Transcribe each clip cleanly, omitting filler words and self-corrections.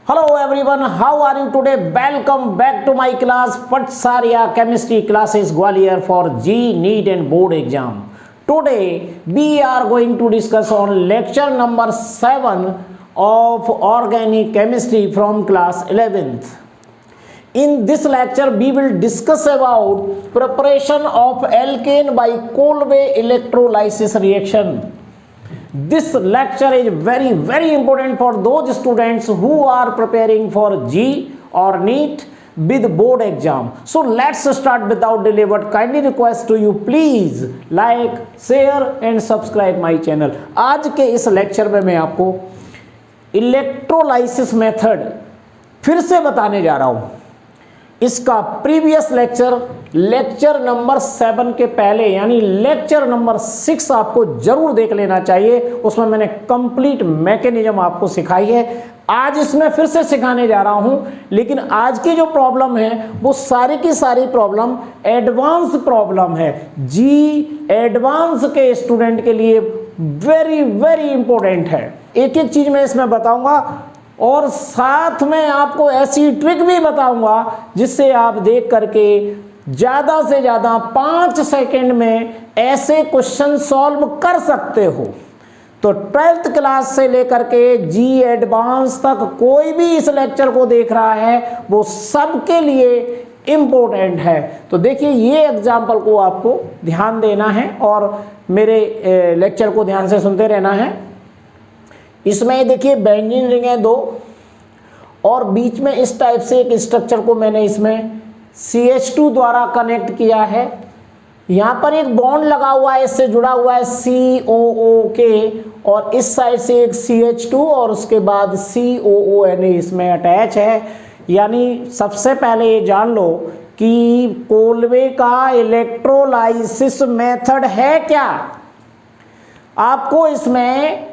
Hello everyone, how are you today? Welcome back to my class Patsarya Chemistry classes Gwalior for G, NEET and board exam. Today we are going to discuss on lecture number 7 of organic chemistry from class 11th. In this lecture we will discuss about preparation of alkane by Kolbe electrolysis reaction. This lecture is very important for those students who are preparing for G or NEET with board exam. So let's start without delay, but kindly request to you please like, share and subscribe my channel. आज के इस lecture में मैं आपको electrolysis method फिर से बताने जा रहा हूँ. इसका प्रीवियस लेक्चर नंबर 7 के पहले यानी लेक्चर नंबर 6 आपको जरूर देख लेना चाहिए. उसमें मैंने कंप्लीट मैकेनिज्म आपको सिखाई है. आज इसमें फिर से सिखाने जा रहा हूं, लेकिन आज की जो प्रॉब्लम है वो सारी की सारी प्रॉब्लम एडवांस प्रॉब्लम है. जी एडवांस के स्टूडेंट के लिए वेरी इंपॉर्टेंट है. एक एक चीज मैं इसमें बताऊंगा और साथ में आपको ऐसी ट्रिक भी बताऊंगा जिससे आप देख करके ज़्यादा से ज़्यादा 5 सेकंड में ऐसे क्वेश्चन सॉल्व कर सकते हो. तो 12th क्लास से लेकर के जी एडवांस तक कोई भी इस लेक्चर को देख रहा है वो सबके लिए इम्पोर्टेंट है. तो देखिए ये एग्जाम्पल को आपको ध्यान देना है और मेरे लेक्चर को ध्यान से सुनते रहना है. इसमें देखिए बेंजीन रिंग है 2 और बीच में इस टाइप से एक स्ट्रक्चर को मैंने इसमें CH2 द्वारा कनेक्ट किया है. यहाँ पर एक बॉन्ड लगा हुआ है, इससे जुड़ा हुआ है COO और इस साइड से एक CH2 और उसके बाद COONA इसमें अटैच है. यानी सबसे पहले ये जान लो कि कोल्बे का इलेक्ट्रोलाइसिस मेथड है क्या. आपको इसमें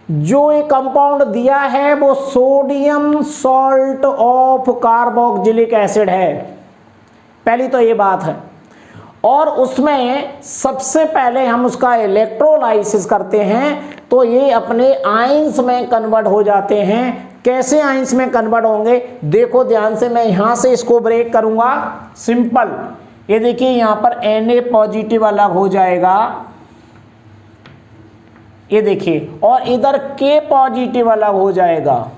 जो ये कंपाउंड दिया है वो sodium salt of carboxylic acid है. पहली तो ये बात है. और उसमें सबसे पहले हम उसका इलेक्ट्रोलाइसिस करते हैं तो ये अपने आयंस में कन्वर्ट हो जाते हैं. कैसे आयंस में कन्वर्ट होंगे देखो ध्यान से. मैं यहां से इसको ब्रेक करूंगा. सिंपल. ये देखिए यहां पर Na पॉजिटिव अलग हो जाएगा, ये देखिए, और इधर K पॉजिटिव अलग हो जाएगा.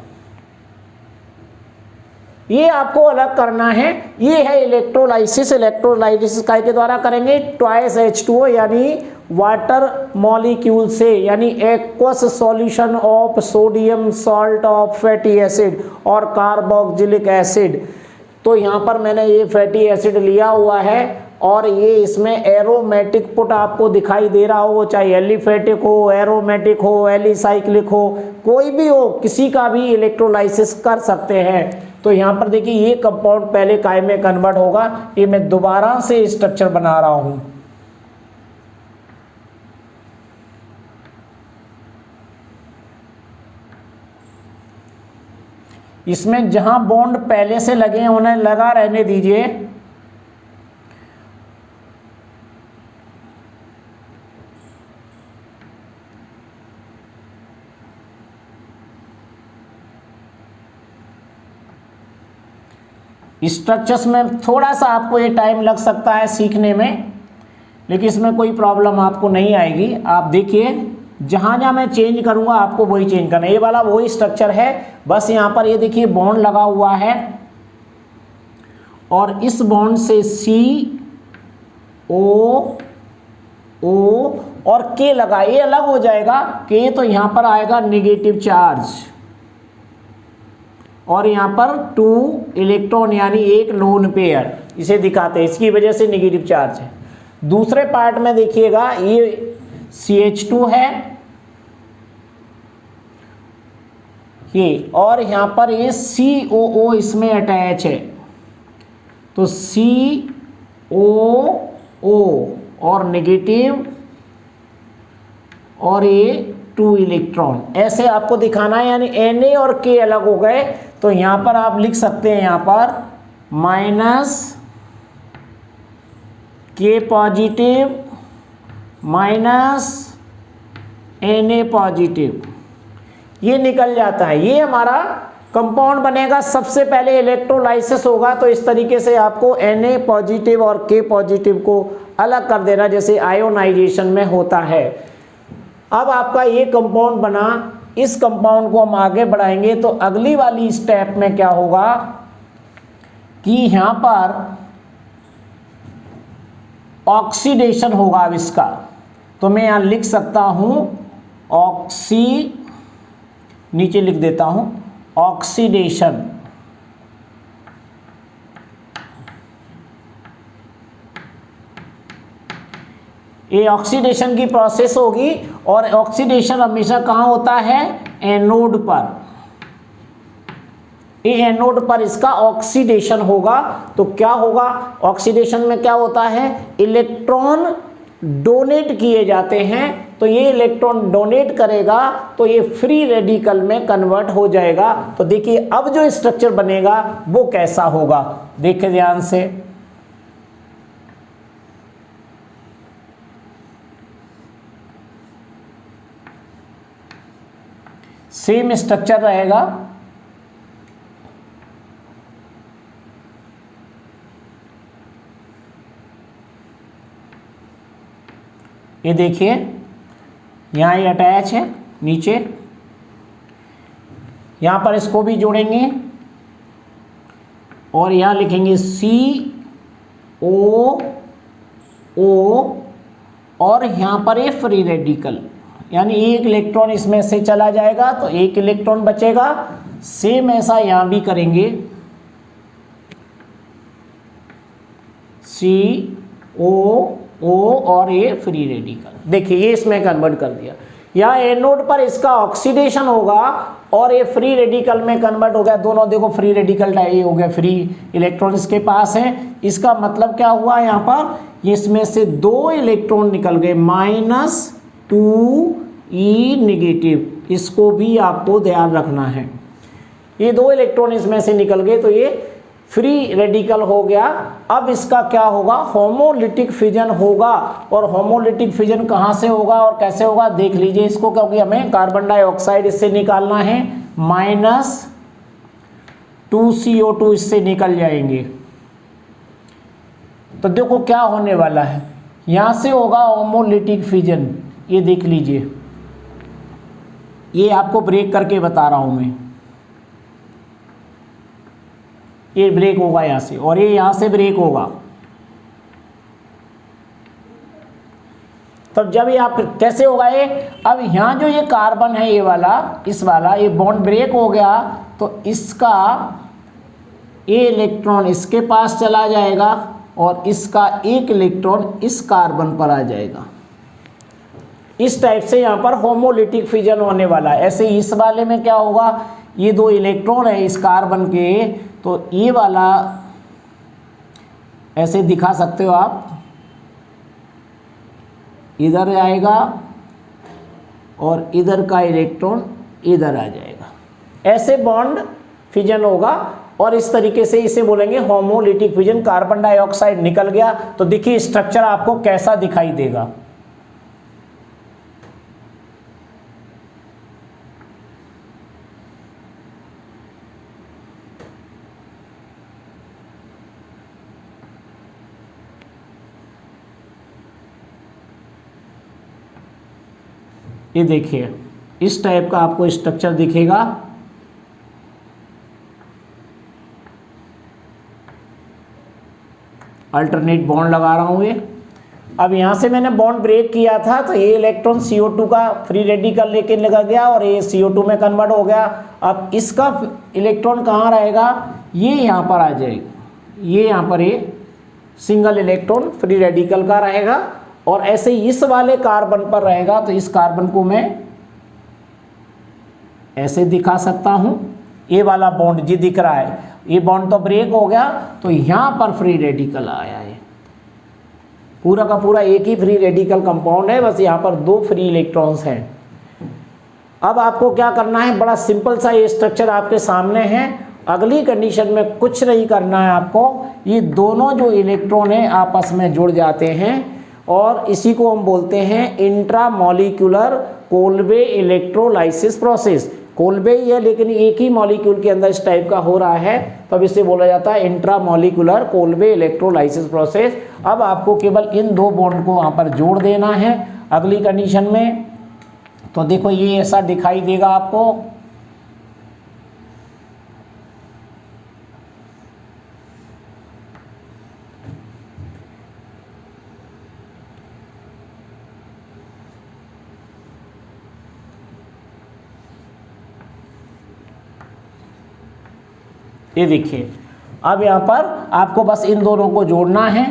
ये आपको अलग करना है. ये है इलेक्ट्रोलाइसिस. इलेक्ट्रोलाइसिस काय के द्वारा करेंगे? ट्वाइस H2O यानी वाटर मॉलिक्यूल से, यानी aqueous solution of sodium salt of fatty acid और कार्बोक्सिलिक एसिड. तो यहाँ पर मैंने ये फैटी एसिड लिया हुआ है और ये इसमें एरोमेटिक पुट आपको दिखाई दे रहा हो, चाहे एलिफेटिक हो, एरोमेटिक हो, एलिसाइक्लिक हो, कोई भी हो, किसी का भी इलेक्ट्रोलाइसिस कर सकते हैं. तो यहाँ पर देखिए ये कंपाउंड पहले काय में कन्वर्ट होगा. ये मैं दोबारा से स्ट्रक्चर बना रहा हूँ. इसमें जहां बॉन्ड पहले से लगे हैं उन्हें लगा रहने दीजिए. स्ट्रक्चर्स में थोड़ा सा आपको ये टाइम लग सकता है सीखने में, लेकिन इसमें कोई प्रॉब्लम आपको नहीं आएगी. आप देखिए जहाँ जहाँ मैं चेंज करूँगा आपको वही चेंज करना है. ये वाला वही स्ट्रक्चर है, बस यहाँ पर ये देखिए बॉन्ड लगा हुआ है और इस बॉन्ड से COO और K लगा, ये अलग हो जाएगा. K तो यहाँ पर आएगा नेगेटिव चार्ज और यहाँ पर 2 इलेक्ट्रॉन यानी एक लोन पेयर इसे दिखाते हैं, इसकी वजह से नेगेटिव चार्ज है. दूसरे पार्ट में देखिएगा ये CH2 है ये, और यहाँ पर ये COO इसमें अटैच है. तो COO और नेगेटिव और ये 2 इलेक्ट्रॉन ऐसे आपको दिखाना है. यानी Na और K अलग हो गए तो यहाँ पर आप लिख सकते हैं यहाँ पर -K पॉजिटिव Na पॉजिटिव, ये निकल जाता है. ये हमारा कंपाउंड बनेगा, सबसे पहले इलेक्ट्रोलाइसिस होगा, तो इस तरीके से आपको Na पॉजिटिव और K पॉजिटिव को अलग कर देना जैसे आयोनाइजेशन में होता है। अब आपका ये कंपाउंड बना, इस कंपाउंड को हम आगे बढ़ाएंगे तो अगली वाली स्टेप में क्या होगा कि यहाँ पर ऑक्सीडेशन होगा। अब इसका तो मैं यहाँ लिख सकता हूँ नीचे लिख देता हूँ ऑक्सीडेशन। ये ऑक्सीडेशन की प्रोसेस होगी और ऑक्सीडेशन हमेशा कहाँ होता है? एनोड पर। ये एनोड पर इसका ऑक्सीडेशन होगा। तो क्या होगा ऑक्सीडेशन में? क्या होता है? इलेक्ट्रॉन डोनेट किए जाते हैं, तो ये इलेक्ट्रॉन डोनेट करेगा तो ये फ्री रेडिकल में कन्वर्ट हो जाएगा। तो देखिए अब जो स्ट्रक्चर बनेगा वो कैसा होगा, देखिए ध्यान से। सेम स्ट्रक्चर रहेगा, ये देखिए यहाँ ये अटैच है नीचे, यहाँ पर इसको भी जोड़ेंगे और यहाँ लिखेंगे COO और यहाँ पर ये फ्री रेडिकल, यानी एक इलेक्ट्रॉन इसमें से चला जाएगा तो एक इलेक्ट्रॉन बचेगा। सेम ऐसा यहाँ भी करेंगे, COO और ये फ्री रेडिकल। देखिए ये इसमें कन्वर्ट कर दिया। यहाँ एनोड पर इसका ऑक्सीडेशन होगा और ये फ्री रेडिकल में कन्वर्ट हो गया। दोनों देखो फ्री रेडिकल ये हो गया, फ्री इलेक्ट्रॉन इसके पास है। इसका मतलब क्या हुआ यहाँ पर? इसमें से 2 इलेक्ट्रॉन निकल गए, -2e नेगेटिव। इसको भी आपको ध्यान रखना है। ये 2 इलेक्ट्रॉन इसमें से निकल गए तो ये फ्री रेडिकल हो गया। अब इसका क्या होगा? होमोलिटिक फिजन होगा। और होमोलिटिक फिजन कहाँ से होगा और कैसे होगा देख लीजिए इसको, क्योंकि हमें कार्बन डाइऑक्साइड इससे निकालना है, -2CO2 इससे निकल जाएंगे। तो देखो क्या होने वाला है, यहाँ से होगा होमोलिटिक फिजन। ये देख लीजिए, ये आपको ब्रेक करके बता रहा हूँ मैं। ये ब्रेक होगा यहाँ से और ये यहाँ से ब्रेक होगा। तब जब ये आप कैसे होगा ये? अब यहाँ जो ये कार्बन है ये वाला, इस वाला ये बॉन्ड ब्रेक हो गया तो इसका ये इलेक्ट्रॉन इसके पास चला जाएगा और इसका एक इलेक्ट्रॉन इस कार्बन पर आ जाएगा। इस टाइप से यहाँ पर होमोलिटिक फिजन होने वाला है। ऐसे इस वाले में क्या होगा? ये 2 इलेक्ट्रॉन है इस कार्बन के, तो ये वाला ऐसे दिखा सकते हो आप, इधर आएगा और इधर का इलेक्ट्रॉन इधर आ जाएगा। ऐसे बॉन्ड फिजन होगा और इस तरीके से इसे बोलेंगे होमोलिटिक फिजन। कार्बन डाइऑक्साइड निकल गया तो देखिए स्ट्रक्चर आपको कैसा दिखाई देगा। ये देखिए इस टाइप का आपको स्ट्रक्चर दिखेगा। अल्टरनेट बॉन्ड लगा रहा हूँ ये। अब यहाँ से मैंने बॉन्ड ब्रेक किया था तो ये इलेक्ट्रॉन CO2 का फ्री रेडिकल लेके लगा गया और ये CO2 में कन्वर्ट हो गया। अब इसका इलेक्ट्रॉन कहाँ रहेगा? ये यहाँ पर आ जाएगा। ये यहाँ पर ये सिंगल इलेक्ट्रॉन फ्री रेडिकल का रहेगा और ऐसे इस वाले कार्बन पर रहेगा। तो इस कार्बन को मैं ऐसे दिखा सकता हूं। ये वाला बॉन्ड जी दिख रहा है, ये बॉन्ड तो ब्रेक हो गया तो यहां पर फ्री रेडिकल आया है। पूरा का पूरा एक ही फ्री रेडिकल कंपाउंड है, बस यहाँ पर 2 फ्री इलेक्ट्रॉन्स हैं। अब आपको क्या करना है? बड़ा सिंपल सा ये स्ट्रक्चर आपके सामने है। अगली कंडीशन में कुछ नहीं करना है आपको। ये दोनों जो इलेक्ट्रॉन हैं आपस में जुड़ जाते हैं और इसी को हम बोलते हैं intramolecular Kolbe electrolysis process. Kolbe ही है लेकिन एक ही मॉलिक्यूल के अंदर इस टाइप का हो रहा है, तब इसे बोला जाता है इंट्रामॉलिक्यूलर कोल्बे इलेक्ट्रोलाइसिस प्रोसेस। अब आपको केवल इन दो बॉन्ड को वहाँ पर जोड़ देना है अगली कंडीशन में। तो देखो ये ऐसा दिखाई देगा आपको, ये देखिए। अब यहां पर आपको बस इन दोनों को जोड़ना है।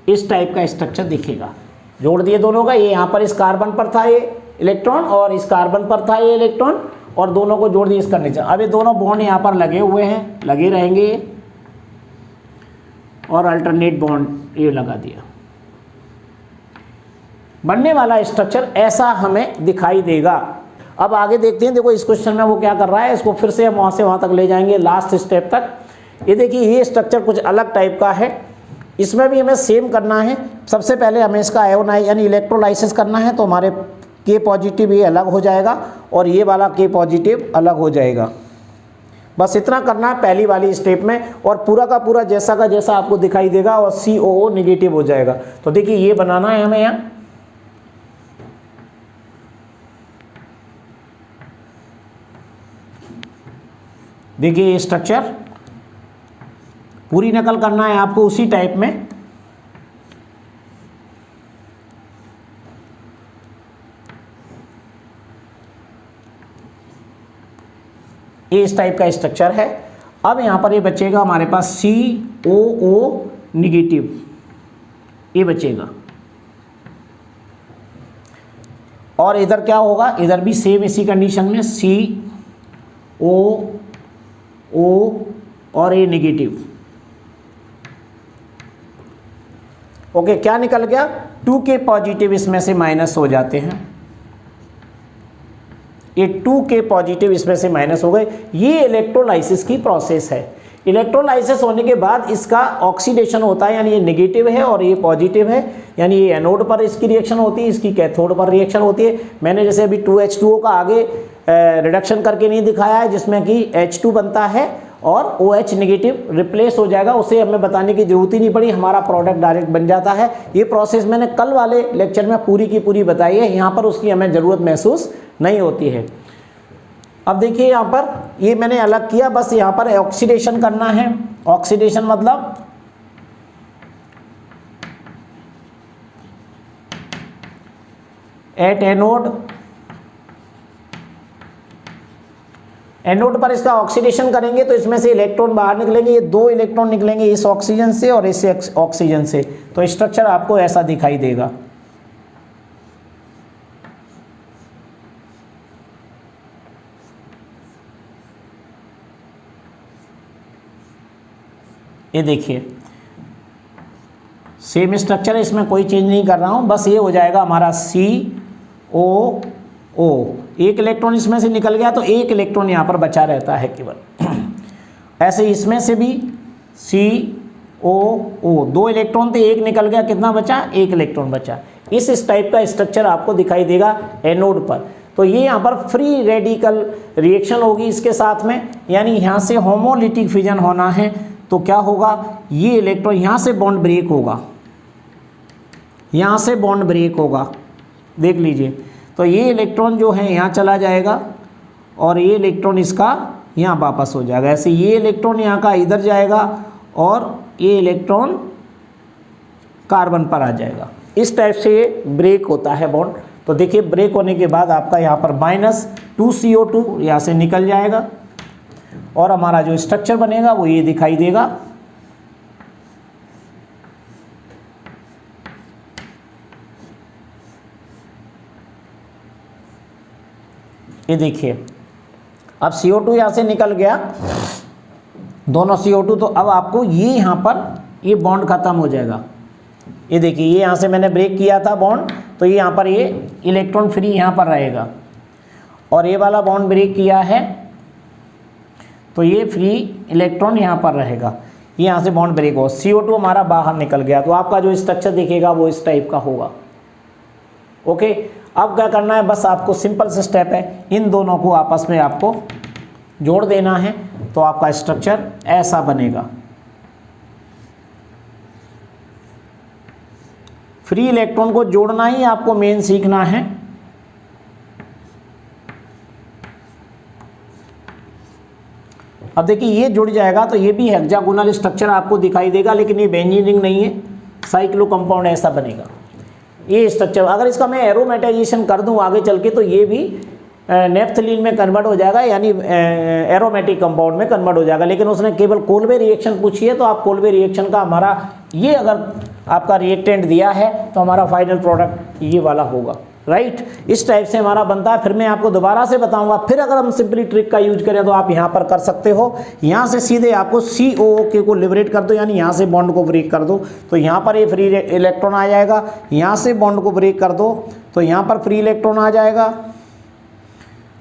इस टाइप का स्ट्रक्चर दिखेगा, जोड़ दिए दोनों का। ये यहां पर इस कार्बन पर था ये इलेक्ट्रॉन और इस कार्बन पर था ये इलेक्ट्रॉन, और दोनों को जोड़ दिए इस कंडीशन। अब ये दोनों बॉन्ड यहां पर लगे हुए हैं, लगे रहेंगे, और अल्टरनेट बॉन्ड ये लगा दिया। बनने वाला स्ट्रक्चर ऐसा हमें दिखाई देगा। अब आगे देखते हैं, देखो इस क्वेश्चन में वो क्या कर रहा है, इसको फिर से हम वहाँ से वहाँ तक ले जाएंगे लास्ट स्टेप तक। ये देखिए ये स्ट्रक्चर कुछ अलग टाइप का है, इसमें भी हमें सेम करना है। सबसे पहले हमें इसका आयोनाइज यानी इलेक्ट्रोलाइसिस करना है, तो हमारे K पॉजिटिव ये अलग हो जाएगा और ये वाला K पॉजिटिव अलग हो जाएगा। बस इतना करना है पहली वाली स्टेप में, और पूरा का पूरा जैसा का जैसा आपको दिखाई देगा और COO निगेटिव हो जाएगा। तो देखिए ये बनाना है हमें यहाँ, देखिए ये स्ट्रक्चर पूरी नकल करना है आपको उसी टाइप में। ये इस टाइप का स्ट्रक्चर है। अब यहां पर ये बचेगा हमारे पास COO निगेटिव, ये बचेगा। और इधर क्या होगा, इधर भी सेम इसी कंडीशन में COO और ये निगेटिव। ओके, क्या निकल गया, 2K पॉजिटिव इसमें से माइनस हो जाते हैं, ये 2K पॉजिटिव इसमें से माइनस हो गए। ये इलेक्ट्रोलाइसिस की प्रोसेस है। इलेक्ट्रोलाइसिस होने के बाद इसका ऑक्सीडेशन होता है, यानी ये नेगेटिव है और ये पॉजिटिव है, यानी ये एनोड पर इसकी रिएक्शन होती है, इसकी कैथोड पर रिएक्शन होती है। मैंने जैसे अभी 2H2O का आगे रिडक्शन करके नहीं दिखाया है, जिसमें कि H2 बनता है और OH नेगेटिव रिप्लेस हो जाएगा, उसे हमें बताने की जरूरत ही नहीं पड़ी, हमारा प्रोडक्ट डायरेक्ट बन जाता है। ये प्रोसेस मैंने कल वाले लेक्चर में पूरी की पूरी बताई है, यहाँ पर उसकी हमें ज़रूरत महसूस नहीं होती है। अब देखिए यहाँ पर ये मैंने अलग किया, बस यहाँ पर ऑक्सीडेशन करना है। ऑक्सीडेशन मतलब एट एनोड, एनोड पर इसका ऑक्सीडेशन करेंगे तो इसमें से इलेक्ट्रॉन बाहर निकलेंगे, ये 2 इलेक्ट्रॉन निकलेंगे इस ऑक्सीजन से और इस ऑक्सीजन से। तो स्ट्रक्चर आपको ऐसा दिखाई देगा। ये देखिए सेम स्ट्रक्चर है, इसमें कोई चेंज नहीं कर रहा हूं, बस ये हो जाएगा हमारा COO। एक इलेक्ट्रॉन इसमें से निकल गया तो एक इलेक्ट्रॉन यहाँ पर बचा रहता है केवल। ऐसे इसमें से भी COO, 2 इलेक्ट्रॉन थे, एक निकल गया, कितना बचा, एक इलेक्ट्रॉन बचा। इस टाइप का स्ट्रक्चर आपको दिखाई देगा एनोड पर। तो ये यहाँ पर फ्री रेडिकल रिएक्शन होगी इसके साथ में, यानी यहाँ से होमोलिटिक फिजन होना है। तो क्या होगा, ये इलेक्ट्रॉन यहाँ से बॉन्ड ब्रेक होगा, यहाँ से बॉन्ड ब्रेक होगा, देख लीजिए। तो ये इलेक्ट्रॉन जो है यहाँ चला जाएगा और ये इलेक्ट्रॉन इसका यहाँ वापस हो जाएगा। ऐसे ये इलेक्ट्रॉन यहाँ का इधर जाएगा और ये इलेक्ट्रॉन कार्बन पर आ जाएगा। इस टाइप से ये ब्रेक होता है बॉन्ड। तो देखिए ब्रेक होने के बाद आपका यहाँ पर -2CO2 यहाँ से निकल जाएगा और हमारा जो स्ट्रक्चर बनेगा वो ये दिखाई देगा। ये देखिए अब CO2 यहाँ से निकल गया, दोनों CO2, तो अब आपको ये यहाँ पर ये बॉन्ड खत्म हो जाएगा। ये देखिए ये यहाँ से मैंने ब्रेक किया था बॉन्ड, तो ये यहाँ पर ये इलेक्ट्रॉन फ्री यहाँ पर रहेगा, और ये वाला बॉन्ड ब्रेक किया है तो ये फ्री इलेक्ट्रॉन यहाँ पर रहेगा। ये यहाँ से बॉन्ड ब्रेक हो, CO2 हमारा बाहर निकल गया, तो आपका जो स्ट्रक्चर दिखेगा वो इस टाइप का होगा। ओके, अब क्या करना है, बस आपको सिंपल से स्टेप है, इन दोनों को आपस में आपको जोड़ देना है, तो आपका स्ट्रक्चर ऐसा बनेगा। फ्री इलेक्ट्रॉन को जोड़ना ही आपको मेन सीखना है। अब देखिए ये जुड़ जाएगा तो ये भी हेक्सागोनल स्ट्रक्चर आपको दिखाई देगा, लेकिन ये बेंजीन रिंग नहीं है, साइक्लो कंपाउंड ऐसा बनेगा ये स्ट्रक्चर। अगर इसका मैं एरोमेटाइजेशन कर दूं आगे चल के तो ये भी नेफ्थलीन में कन्वर्ट हो जाएगा, यानी एरोमेटिक कंपाउंड में कन्वर्ट हो जाएगा। लेकिन उसने केवल कोल्बे रिएक्शन पूछी है, तो आप कोल्बे रिएक्शन का हमारा ये अगर आपका रिएक्टेंट दिया है तो हमारा फाइनल प्रोडक्ट ये वाला होगा, राइट। इस टाइप से हमारा बनता है। फिर मैं आपको दोबारा से बताऊंगा। फिर अगर हम सिंपली ट्रिक का यूज करें तो आप यहाँ पर कर सकते हो, यहाँ से सीधे आपको COOK को लिबरेट कर दो, यानी यहाँ से बॉन्ड को ब्रेक कर दो, तो यहाँ पर ये फ्री इलेक्ट्रॉन आ जाएगा। यहाँ से बॉन्ड को ब्रेक कर दो तो यहाँ पर फ्री इलेक्ट्रॉन आ जाएगा,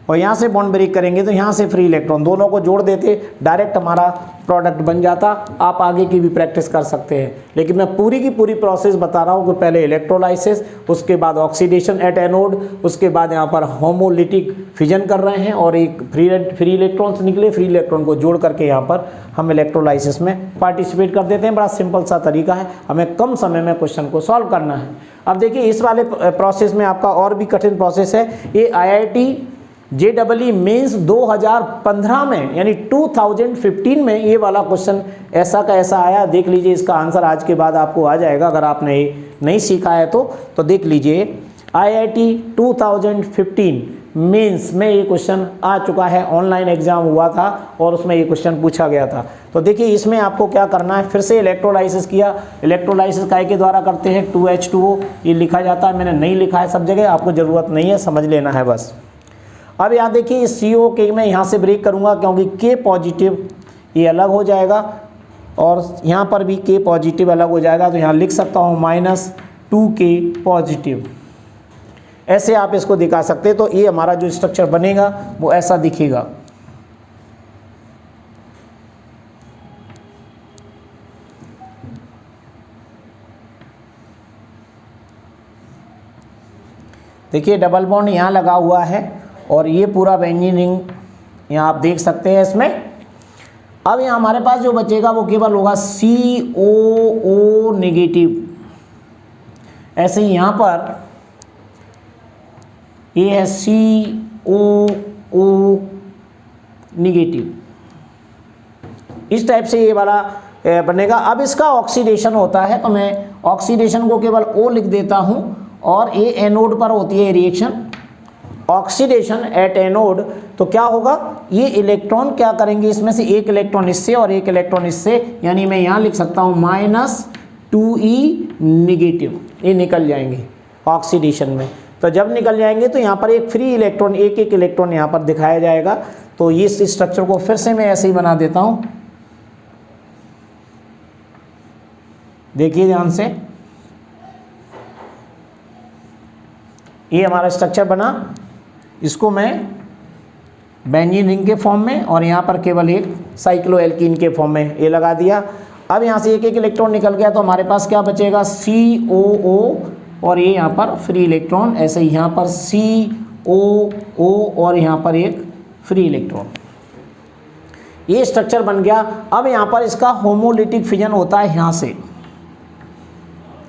और यहाँ से बॉन्ड ब्रेक करेंगे तो यहाँ से फ्री इलेक्ट्रॉन, दोनों को जोड़ देते डायरेक्ट हमारा प्रोडक्ट बन जाता। आप आगे की भी प्रैक्टिस कर सकते हैं, लेकिन मैं पूरी की पूरी प्रोसेस बता रहा हूँ कि पहले इलेक्ट्रोलाइसिस, उसके बाद ऑक्सीडेशन एट एनोड, उसके बाद यहाँ पर होमोलिटिक फिजन कर रहे हैं और एक फ्री इलेक्ट्रॉन्स निकले, फ्री इलेक्ट्रॉन को जोड़ करके यहाँ पर हम इलेक्ट्रोलाइसिस में पार्टिसिपेट कर देते हैं। बड़ा सिंपल सा तरीका है, हमें कम समय में क्वेश्चन को सॉल्व करना है। अब देखिए इस वाले प्रोसेस में आपका और भी कठिन प्रोसेस है। ये IIT JEE मेंस 2015 में यानी 2015 में ये वाला क्वेश्चन ऐसा का ऐसा आया। देख लीजिए इसका आंसर आज के बाद आपको आ जाएगा, अगर आपने नहीं सीखा है तो देख लीजिए। IIT 2015 मेंस में ये क्वेश्चन आ चुका है, ऑनलाइन एग्जाम हुआ था और उसमें ये क्वेश्चन पूछा गया था। तो देखिए इसमें आपको क्या करना है, फिर से इलेक्ट्रोलाइसिस किया। इलेक्ट्रोलाइसिस काय के द्वारा करते हैं, 2H2O ये लिखा जाता है, मैंने नहीं लिखा है सब जगह, आपको ज़रूरत नहीं है, समझ लेना है बस। अब यहाँ देखिए इस COK में यहाँ से ब्रेक करूँगा क्योंकि K पॉजिटिव ये अलग हो जाएगा और यहाँ पर भी K पॉजिटिव अलग हो जाएगा, तो यहाँ लिख सकता हूँ -2K पॉजिटिव। ऐसे आप इसको दिखा सकते हैं। तो ये हमारा जो स्ट्रक्चर बनेगा वो ऐसा दिखेगा। देखिए डबल बॉन्ड यहाँ लगा हुआ है और ये पूरा बेंजीन रिंग यहाँ आप देख सकते हैं इसमें। अब यहाँ हमारे पास जो बचेगा वो केवल होगा COO नेगेटिव। ऐसे ही यहाँ पर ये है COO नेगेटिव, इस टाइप से ये वाला बनेगा। अब इसका ऑक्सीडेशन होता है तो मैं ऑक्सीडेशन को केवल O लिख देता हूँ और ये एनोड पर होती है रिएक्शन, ऑक्सीडेशन एट एनोड। तो क्या होगा, ये इलेक्ट्रॉन क्या करेंगे, इसमें से एक इलेक्ट्रॉन इससे और एक इलेक्ट्रॉन इससे, यानी मैं यहाँ लिख सकता हूँ -2E नेगेटिव, ये निकल जाएंगे ऑक्सीडेशन में। तो जब निकल जाएंगे तो यहाँ पर एक फ्री इलेक्ट्रॉन, एक एक इलेक्ट्रॉन यहाँ पर दिखाया जाएगा। तो ये इस स्ट्रक्चर को फिर से मैं ऐसे ही बना देता हूँ, देखिए ध्यान से। ये हमारा स्ट्रक्चर बना, इसको मैं बेंजीन रिंग के फॉर्म में और यहाँ पर केवल एक साइक्लोएल्कीन के फॉर्म में ये लगा दिया। अब यहाँ से एक एक इलेक्ट्रॉन निकल गया तो हमारे पास क्या बचेगा, COO और ये यहाँ पर फ्री इलेक्ट्रॉन, ऐसे ही यहाँ पर COO और यहाँ पर एक फ्री इलेक्ट्रॉन। ये स्ट्रक्चर बन गया। अब यहाँ पर इसका होमोलिटिक फिजन होता है, यहाँ से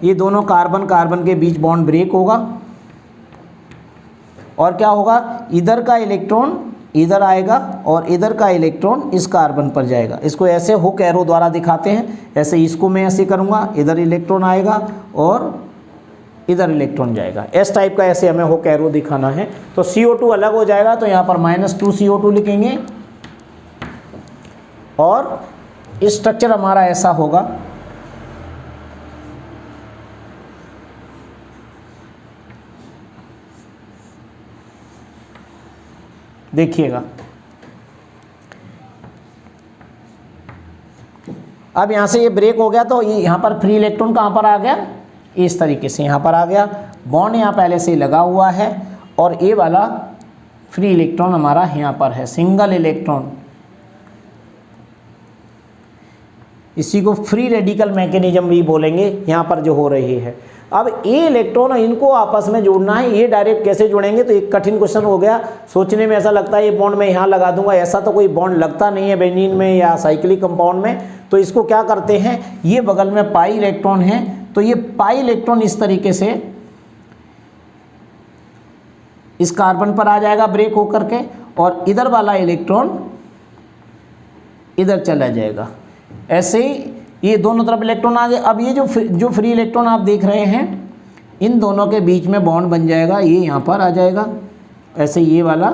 ये दोनों कार्बन कार्बन के बीच बॉन्ड ब्रेक होगा और क्या होगा, इधर का इलेक्ट्रॉन इधर आएगा और इधर का इलेक्ट्रॉन इस कार्बन पर जाएगा। इसको ऐसे हुक एरो द्वारा दिखाते हैं, ऐसे इसको मैं ऐसे करूँगा, इधर इलेक्ट्रॉन आएगा और इधर इलेक्ट्रॉन जाएगा, इस टाइप का ऐसे हमें हुक एरो दिखाना है। तो CO2 अलग हो जाएगा, तो यहाँ पर -2 CO2 लिखेंगे और स्ट्रक्चर हमारा ऐसा होगा। देखिएगा अब यहाँ से ये ब्रेक हो गया तो ये यहाँ पर फ्री इलेक्ट्रॉन कहाँ पर आ गया, इस तरीके से यहाँ पर आ गया। बॉन्ड यहाँ पहले से ही लगा हुआ है और ये वाला फ्री इलेक्ट्रॉन हमारा यहाँ पर है, सिंगल इलेक्ट्रॉन। इसी को फ्री रेडिकल मैकेनिज्म भी बोलेंगे यहाँ पर जो हो रही है। अब ये इलेक्ट्रॉन इनको आपस में जोड़ना है, ये डायरेक्ट कैसे जोड़ेंगे, तो एक कठिन क्वेश्चन हो गया। सोचने में ऐसा लगता है ये बॉन्ड मैं यहाँ लगा दूंगा, ऐसा तो कोई बॉन्ड लगता नहीं है बेंजीन में या साइक्लिक कंपाउंड में। तो इसको क्या करते हैं, ये बगल में पाई इलेक्ट्रॉन है, तो ये पाई इलेक्ट्रॉन इस तरीके से इस कार्बन पर आ जाएगा ब्रेक होकर के, और इधर वाला इलेक्ट्रॉन इधर चला जाएगा। ऐसे ही ये दोनों तरफ इलेक्ट्रॉन आ गए। अब ये जो फ्री इलेक्ट्रॉन आप देख रहे हैं, इन दोनों के बीच में बॉन्ड बन जाएगा, ये यहाँ पर आ जाएगा, ऐसे ये वाला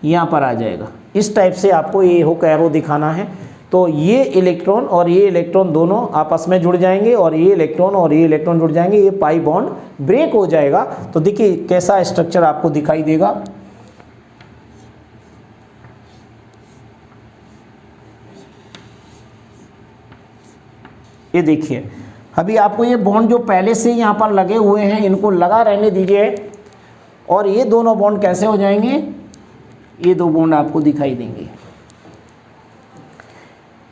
यहाँ पर आ जाएगा। इस टाइप से आपको ये हुक एरो दिखाना है। तो ये इलेक्ट्रॉन और ये इलेक्ट्रॉन दोनों आपस में जुड़ जाएंगे, और ये इलेक्ट्रॉन और ये इलेक्ट्रॉन जुड़ जाएंगे, ये पाई बॉन्ड ब्रेक हो जाएगा। तो देखिए कैसा स्ट्रक्चर आपको दिखाई देगा। ये देखिए, अभी आपको ये बॉन्ड जो पहले से यहाँ पर लगे हुए हैं इनको लगा रहने दीजिए, और ये दोनों बॉन्ड कैसे हो जाएंगे, ये दो बॉन्ड आपको दिखाई देंगे।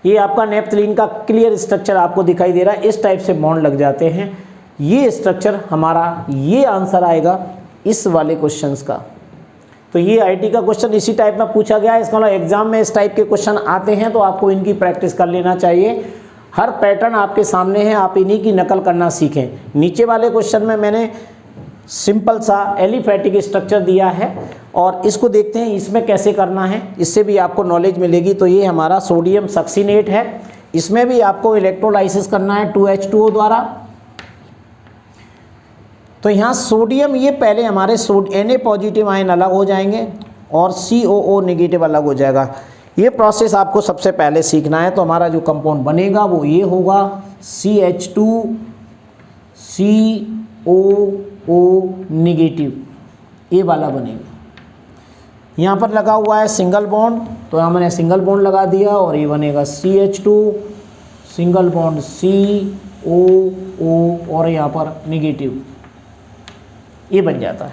ये आपका नेपथलीन का क्लियर स्ट्रक्चर आपको दिखाई दे रहा है, इस टाइप से बॉन्ड लग जाते हैं। ये स्ट्रक्चर हमारा, ये आंसर आएगा इस वाले क्वेश्चंस का। तो ये आईटी का क्वेश्चन इसी टाइप में पूछा गया है, इसका मतलब एग्जाम में इस टाइप के क्वेश्चन आते हैं, तो आपको इनकी प्रैक्टिस कर लेना चाहिए। हर पैटर्न आपके सामने है, आप इन्हीं की नकल करना सीखें। नीचे वाले क्वेश्चन में मैंने सिंपल सा एलिफैटिक स्ट्रक्चर दिया है, और इसको देखते हैं इसमें कैसे करना है, इससे भी आपको नॉलेज मिलेगी। तो ये हमारा सोडियम सक्सिनेट है, इसमें भी आपको इलेक्ट्रोलाइसिस करना है 2H2O द्वारा। तो यहाँ सोडियम, ये पहले हमारे Na पॉजिटिव आयन अलग हो जाएंगे और COO नेगेटिव अलग हो जाएगा। ये प्रोसेस आपको सबसे पहले सीखना है। तो हमारा जो कंपाउंड बनेगा वो ये होगा CH2COO नेगेटिव, ये वाला बनेगा। यहाँ पर लगा हुआ है सिंगल बॉन्ड, तो यहाँ मैंने सिंगल बॉन्ड लगा दिया, और ये बनेगा CH2 सिंगल बॉन्ड COO, और यहाँ पर नेगेटिव, ये बन जाता है।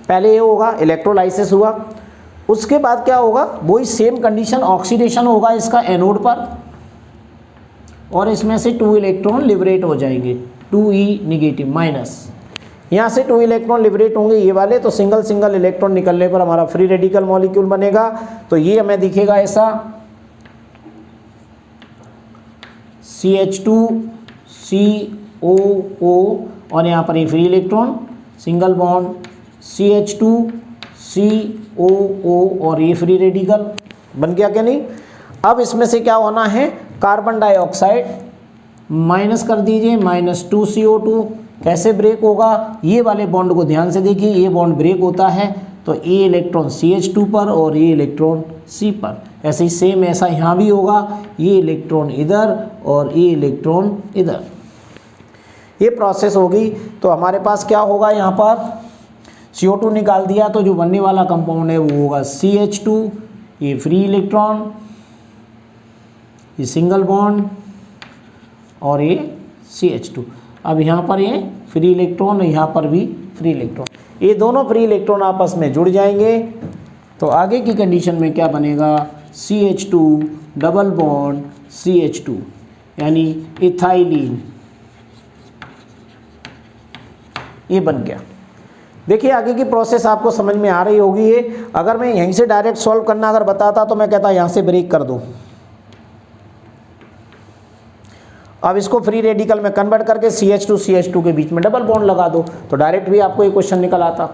पहले ये होगा, इलेक्ट्रोलाइसिस हुआ, उसके बाद क्या होगा, वही सेम कंडीशन, ऑक्सीडेशन होगा इसका एनोड पर, और इसमें से 2 इलेक्ट्रॉन लिबरेट हो जाएंगे, 2E नेगेटिव माइनस, यहाँ से 2 इलेक्ट्रॉन लिबरेट होंगे ये वाले। तो सिंगल सिंगल इलेक्ट्रॉन निकलने पर हमारा फ्री रेडिकल मॉलिक्यूल बनेगा। तो ये हमें दिखेगा ऐसा, CH2 COO, और यहाँ पर ये free electron single bond CH2 COO, और ये फ्री रेडिकल बन गया क्या नहीं। अब इसमें से क्या होना है, कार्बन डाइऑक्साइड माइनस कर दीजिए, -2CO2। कैसे ब्रेक होगा, ये वाले बॉन्ड को ध्यान से देखिए, ये बॉन्ड ब्रेक होता है तो ये इलेक्ट्रॉन CH2 पर और ये इलेक्ट्रॉन C पर। ऐसे ही सेम ऐसा यहाँ भी होगा, ये इलेक्ट्रॉन इधर और ये इलेक्ट्रॉन इधर, ये प्रोसेस होगी। तो हमारे पास क्या होगा, यहाँ पर CO2 निकाल दिया, तो जो बनने वाला कंपाउंड है वो होगा CH2, ये फ्री इलेक्ट्रॉन, ये सिंगल बॉन्ड, और ये CH2। अब यहाँ पर ये फ्री इलेक्ट्रॉन और यहाँ पर भी फ्री इलेक्ट्रॉन, ये दोनों फ्री इलेक्ट्रॉन आपस में जुड़ जाएंगे। तो आगे की कंडीशन में क्या बनेगा, CH2 डबल बॉन्ड CH2, यानी इथाइलिन, ये बन गया। देखिए आगे की प्रोसेस आपको समझ में आ रही होगी। ये अगर मैं यहीं से डायरेक्ट सॉल्व करना अगर बताता तो मैं कहता यहाँ से ब्रेक कर दो। अब इसको फ्री रेडिकल में कन्वर्ट करके CH2 के बीच में डबल बॉन्ड लगा दो, तो डायरेक्ट भी आपको ये क्वेश्चन निकल आता।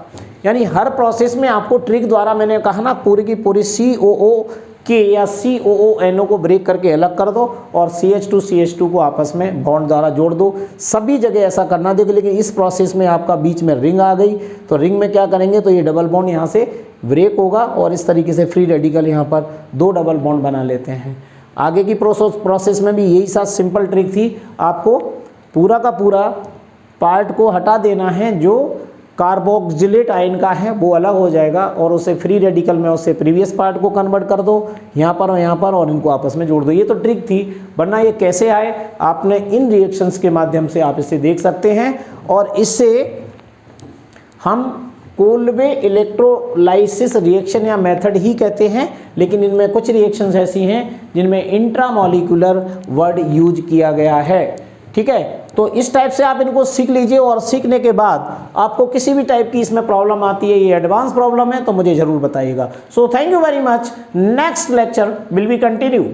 यानी हर प्रोसेस में आपको ट्रिक द्वारा, मैंने कहा ना, पूरी की पूरी COO के या COONO को ब्रेक करके अलग कर दो और CH2 को आपस में बॉन्ड द्वारा जोड़ दो। सभी जगह ऐसा करना। देखो लेकिन इस प्रोसेस में आपका बीच में रिंग आ गई, तो रिंग में क्या करेंगे, तो ये डबल बॉन्ड यहाँ से ब्रेक होगा और इस तरीके से फ्री रेडिकल यहाँ पर 2 डबल बॉन्ड बना लेते हैं। आगे की प्रोसेस में भी यही सा सिंपल ट्रिक थी। आपको पूरा का पूरा पार्ट को हटा देना है, जो कार्बोक्सिलेट आयन का है वो अलग हो जाएगा और उसे फ्री रेडिकल में उससे प्रीवियस पार्ट को कन्वर्ट कर दो यहाँ पर और यहाँ पर, और इनको आपस में जोड़ दो। ये तो ट्रिक थी, वरना ये कैसे आए, आपने इन रिएक्शंस के माध्यम से आप इसे देख सकते हैं। और इससे हम कोल्बे इलेक्ट्रोलाइसिस रिएक्शन या मेथड ही कहते हैं, लेकिन इनमें कुछ रिएक्शंस ऐसी हैं जिनमें इंट्रामॉलिक्यूलर वर्ड यूज किया गया है। ठीक है, तो इस टाइप से आप इनको सीख लीजिए और सीखने के बाद आपको किसी भी टाइप की इसमें प्रॉब्लम आती है, ये एडवांस प्रॉब्लम है, तो मुझे ज़रूर बताइएगा। So thank you very much. Next lecture will be continue.